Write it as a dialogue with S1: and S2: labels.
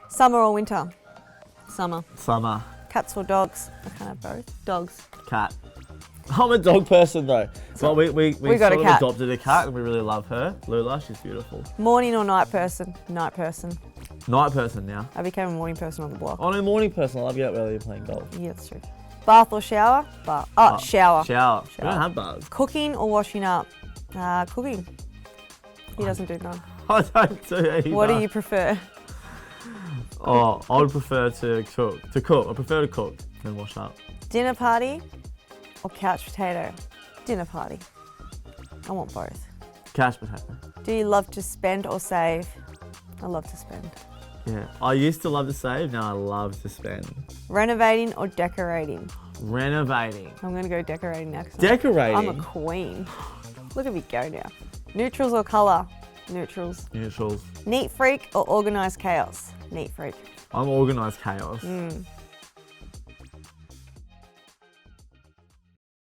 S1: Summer or winter? Summer.
S2: Summer.
S1: Cats or dogs? I can't have both. Dogs.
S2: Cat. I'm a dog person though.
S1: So
S2: well, we
S1: got a
S2: sort of
S1: cat.
S2: adopted a cat and we really love her. Lula, she's beautiful.
S1: Morning or night person? Night person.
S2: Night person now.
S1: I became a morning person on the block.
S2: I'm a morning person. I love you up early playing golf.
S1: Yeah, that's true. Bath or shower? Bath. Oh, shower.
S2: Shower. We don't have baths.
S1: Cooking or washing up? Cooking. He doesn't do none.
S2: I don't do either.
S1: What do you prefer?
S2: Oh, I would prefer to cook. I prefer to cook than wash up.
S1: Dinner party or couch potato? Dinner party. I want both.
S2: Couch potato.
S1: Do you love to spend or save? I love to spend.
S2: Yeah. I used to love to save, now I love to spend.
S1: Renovating or decorating?
S2: Renovating.
S1: I'm going to go decorating next.
S2: Decorating?
S1: I'm a queen. Look at me go now. Neutrals or colour? Neutrals.
S2: Neutrals.
S1: Neat freak or organised chaos? Neat freak.
S2: I'm organised chaos.